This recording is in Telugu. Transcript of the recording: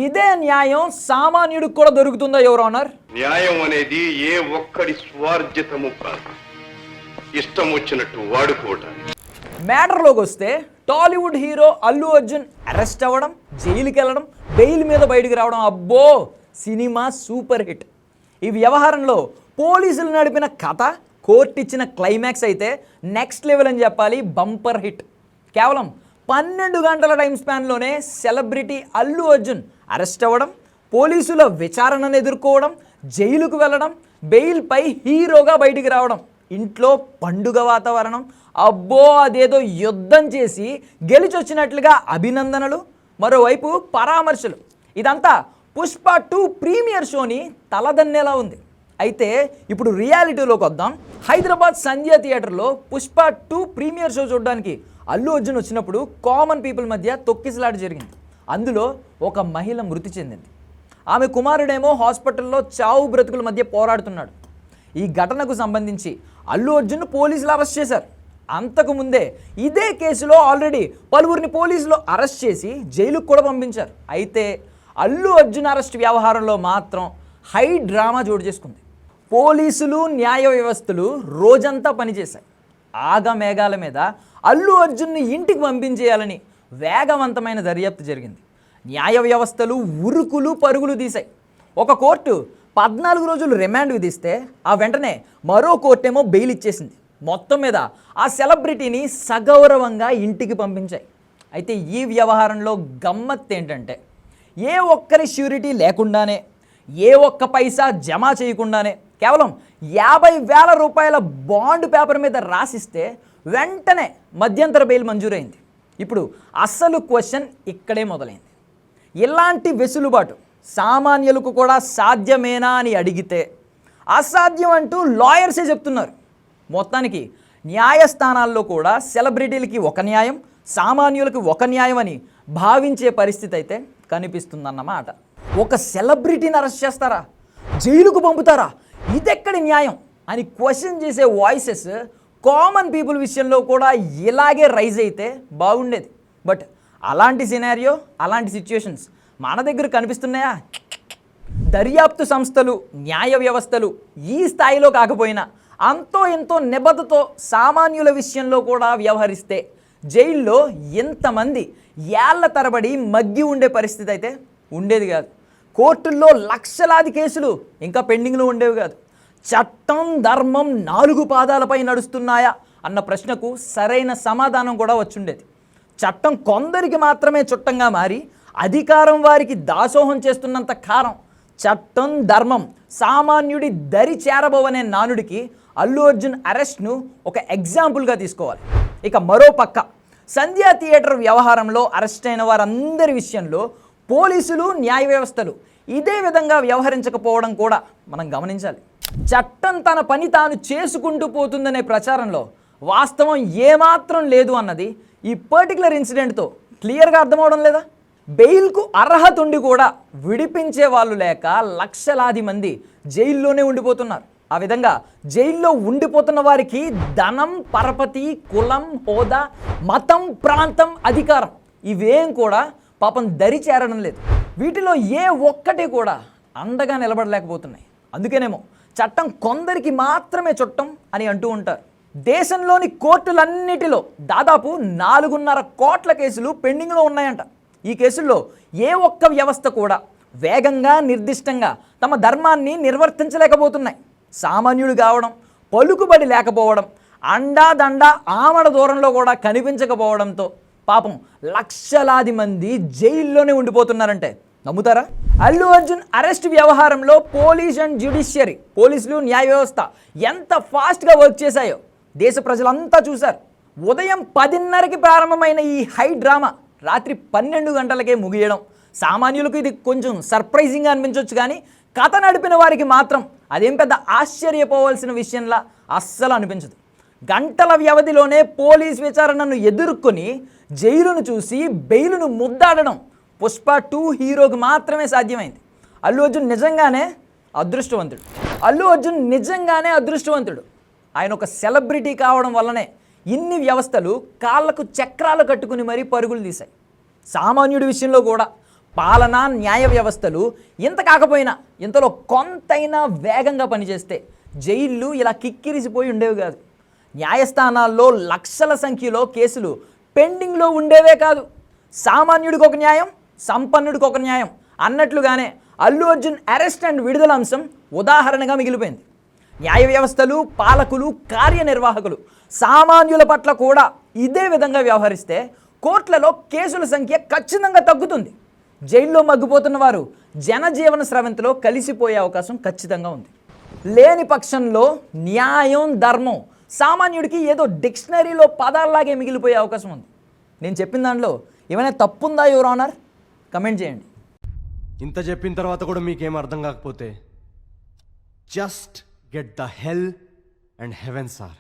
ఇదే న్యాయం సామాన్యుడికి కూడా దొరుకుతుందా యువర్ ఆనర్? న్యాయం అనేది ఏ ఒక్కడి స్వార్జితము కాదు, ఇష్టం వచ్చినట్టు వాడుకోవటానికి. మ్యాటర్లోకి వస్తే టాలీవుడ్ హీరో అల్లు అర్జున్ అరెస్ట్ అవ్వడం, జైలుకి వెళ్ళడం, బెయిల్ మీద బయటికి రావడం, అబ్బో సినిమా సూపర్ హిట్. ఈ వ్యవహారంలో పోలీసులు నడిపిన కథ, కోర్టు ఇచ్చిన క్లైమాక్స్ అయితే నెక్స్ట్ లెవెల్ అని చెప్పాలి, బంపర్ హిట్. కేవలం 12 గంటల టైం స్పాన్లోనే సెలబ్రిటీ అల్లు అర్జున్ అరెస్ట్ అవ్వడం, పోలీసుల విచారణను ఎదుర్కోవడం, జైలుకు వెళ్ళడం, బెయిల్పై హీరోగా బయటికి రావడం, ఇంట్లో పండుగ వాతావరణం, అబ్బో అదేదో యుద్ధం చేసి గెలిచొచ్చినట్లుగా అభినందనలు, మరోవైపు పరామర్శలు. ఇదంతా పుష్ప 2 ప్రీమియర్ షోని తలదన్నేలా ఉంది. అయితే ఇప్పుడు రియాలిటీలోకి వద్దాం. హైదరాబాద్ సంధ్య థియేటర్లో పుష్ప 2 ప్రీమియర్ షో చూడడానికి అల్లు అర్జున్ వచ్చినప్పుడు కామన్ పీపుల్ మధ్య తొక్కిసలాట జరిగింది. అందులో ఒక మహిళ మృతి చెందింది. ఆమె కుమారుడేమో హాస్పిటల్లో చావు బ్రతుకుల మధ్య పోరాడుతున్నాడు. ఈ ఘటనకు సంబంధించి అల్లు అర్జున్ పోలీసులు అరెస్ట్ చేశారు. అంతకుముందే ఇదే కేసులో ఆల్రెడీ పలువురిని పోలీసులు అరెస్ట్ చేసి జైలుకు కూడా పంపించారు. అయితే అల్లు అర్జున్ అరెస్ట్ వ్యవహారంలో మాత్రం హై డ్రామా చోటు చేసుకుంది. పోలీసులు, న్యాయ వ్యవస్థలు రోజంతా పనిచేశాయి. ఆగమేఘాల మీద అల్లు అర్జున్ని ఇంటికి పంపించేయాలని వేగవంతమైన దర్యాప్తు జరిగింది. న్యాయ వ్యవస్థలు ఉరుకులు పరుగులు తీశాయి. ఒక కోర్టు 14 రోజులు రిమాండ్ విధిస్తే ఆ వెంటనే మరో కోర్టేమో బెయిల్ ఇచ్చేసింది. మొత్తం మీద ఆ సెలబ్రిటీని సగౌరవంగా ఇంటికి పంపించాయి. అయితే ఈ వ్యవహారంలో గమ్మత్ ఏంటంటే ఏ ఒక్కరి ష్యూరిటీ లేకుండానే, ఏ ఒక్క పైసా జమ చేయకుండానే కేవలం 50,000 రూపాయల బాండ్ పేపర్ మీద రాసిస్తే వెంటనే మధ్యంతర బెయిల్ మంజూరైంది. ఇప్పుడు అసలు క్వశ్చన్ ఇక్కడే మొదలైంది. ఇలాంటి వెసులుబాటు సామాన్యులకు కూడా సాధ్యమేనా అని అడిగితే అసాధ్యం అంటూ లాయర్సే చెప్తున్నారు. మొత్తానికి న్యాయస్థానాల్లో కూడా సెలబ్రిటీలకి ఒక న్యాయం, సామాన్యులకు ఒక న్యాయం అని భావించే పరిస్థితి అయితే కనిపిస్తుందన్నమాట. ఒక సెలబ్రిటీని అరెస్ట్ చేస్తారా, జైలుకు పంపుతారా, ఇదెక్కడి న్యాయం అని క్వశ్చన్ చేసే వాయిసెస్ కామన్ పీపుల్ విషయంలో కూడా ఇలాగే రైజ్ అయితే బాగుండేది. బట్ అలాంటి సినారియో, అలాంటి సిచ్యుయేషన్స్ మన దగ్గర కనిపిస్తున్నాయా? దర్యాప్తు సంస్థలు, న్యాయ వ్యవస్థలు ఈ స్థాయిలో కాకపోయినా అంతో ఎంతో నిబద్ధతో సామాన్యుల విషయంలో కూడా వ్యవహరిస్తే జైల్లో ఎంతమంది ఏళ్ల తరబడి మగ్గి ఉండే పరిస్థితి అయితే ఉండేది కాదు. కోర్టుల్లో లక్షలాది కేసులు ఇంకా పెండింగ్లో ఉండేవి కాదు. చట్టం, ధర్మం 4 పాదాలపై నడుస్తున్నాయా అన్న ప్రశ్నకు సరైన సమాధానం కూడా వచ్చుండేది. చట్టం కొందరికి మాత్రమే చుట్టంగా మారి అధికారం వారికి దాసోహం చేస్తున్నంత కాలం చట్టం, ధర్మం సామాన్యుడి దరి చేరబోవనే నానుడికి అల్లు అర్జున్ అరెస్ట్ను ఒక ఎగ్జాంపుల్గా తీసుకోవాలి. ఇక మరో పక్క సంధ్య థియేటర్ వ్యవహారంలో అరెస్ట్ అయిన వారందరి విషయంలో పోలీసులు, న్యాయ వ్యవస్థలు ఇదే విధంగా వ్యవహరించకపోవడం కూడా మనం గమనించాలి. చట్టం తన పని తాను చేసుకుంటూ పోతుందనే ప్రచారంలో వాస్తవం ఏమాత్రం లేదు అన్నది ఈ పర్టికులర్ ఇన్సిడెంట్తో క్లియర్గా అర్థమవడం లేదా? బెయిల్కు అర్హత ఉండి కూడా విడిపించే వాళ్ళు లేక లక్షలాది మంది జైల్లోనే ఉండిపోతున్నారు. ఆ విధంగా జైల్లో ఉండిపోతున్న వారికి ధనం, పరపతి, కులం, హోదా, మతం, ప్రాంతం, అధికారం ఇవేం కూడా పాపం దరి చేరడం లేదు. వీటిలో ఏ ఒక్కటి కూడా అండగా నిలబడలేకపోతున్నాయి. అందుకేనేమో చట్టం కొందరికి మాత్రమే చుట్టం అని అంటూ ఉంటారు. దేశంలోని కోర్టులన్నిటిలో దాదాపు 4.5 కోట్ల కేసులు పెండింగ్లో ఉన్నాయంట. ఈ కేసుల్లో ఏ ఒక్క వ్యవస్థ కూడా వేగంగా, నిర్దిష్టంగా తమ ధర్మాన్ని నిర్వర్తించలేకపోతున్నాయి. సామాన్యుడు కావడం, పలుకుబడి లేకపోవడం, అండాదండ ఆమడ దూరంలో కూడా కనిపించకపోవడంతో పాపం లక్షలాది మంది జైల్లోనే ఉండిపోతున్నారంటే నమ్ముతారా? అల్లు అర్జున్ అరెస్ట్ వ్యవహారంలో పోలీస్ అండ్ జ్యుడిషియరీ, పోలీసులు, న్యాయ వ్యవస్థ ఎంత ఫాస్ట్గా వర్క్ చేశాయో దేశ ప్రజలంతా చూశారు. ఉదయం 10:30కి ప్రారంభమైన ఈ హై డ్రామా రాత్రి 12 గంటలకే ముగియడం సామాన్యులకు ఇది కొంచెం సర్ప్రైజింగ్గా అనిపించవచ్చు, కానీ కథ నడిపిన వారికి మాత్రం అదేం పెద్ద ఆశ్చర్యపోవాల్సిన విషయంలా అస్సలు అనిపించదు. గంటల వ్యవధిలోనే పోలీస్ విచారణను ఎదుర్కొని జైలును చూసి బెయిలును ముద్దాడడం పుష్ప 2 హీరోకి మాత్రమే సాధ్యమైంది. అల్లు అర్జున్ నిజంగానే అదృష్టవంతుడు. ఆయన ఒక సెలబ్రిటీ కావడం వల్లనే ఇన్ని వ్యవస్థలు కాళ్లకు చక్రాలు కట్టుకుని మరీ పరుగులు తీశాయి. సామాన్యుడి విషయంలో కూడా పాలన న్యాయ వ్యవస్థలు ఇంత కాకపోయినా ఇంతలో కొంతైనా వేగంగా పనిచేస్తే జైళ్ళు ఇలా కిక్కిరిసిపోయి ఉండేవి కాదు. న్యాయస్థానాల్లో లక్షల సంఖ్యలో కేసులు పెండింగ్లో ఉండేవే కాదు. సామాన్యుడికి ఒక న్యాయం, సంపన్నుడికి ఒక న్యాయం అన్నట్లుగానే అల్లు అర్జున్ అరెస్ట్ అండ్ విడుదల అంశం ఉదాహరణగా మిగిలిపోయింది. న్యాయ వ్యవస్థలు, పాలకులు, కార్యనిర్వాహకులు సామాన్యుల పట్ల కూడా ఇదే విధంగా వ్యవహరిస్తే కోర్టులలో కేసుల సంఖ్య ఖచ్చితంగా తగ్గుతుంది. జైల్లో మగ్గిపోతున్న వారు జనజీవన స్రవంతిలో కలిసిపోయే అవకాశం ఖచ్చితంగా ఉంది. లేని పక్షంలో న్యాయం, ధర్మం సామాన్యుడికి ఏదో డిక్షనరీలో పదాల్లాగే మిగిలిపోయే అవకాశం ఉంది. నేను చెప్పిన దాంట్లో ఏమైనా తప్పుందా యువర్ ఆనర్? కమెంట్ చేయండి. ఇంత చెప్పిన తర్వాత కూడా మీకేం అర్థం కాకపోతే just get the hell and heaven sir.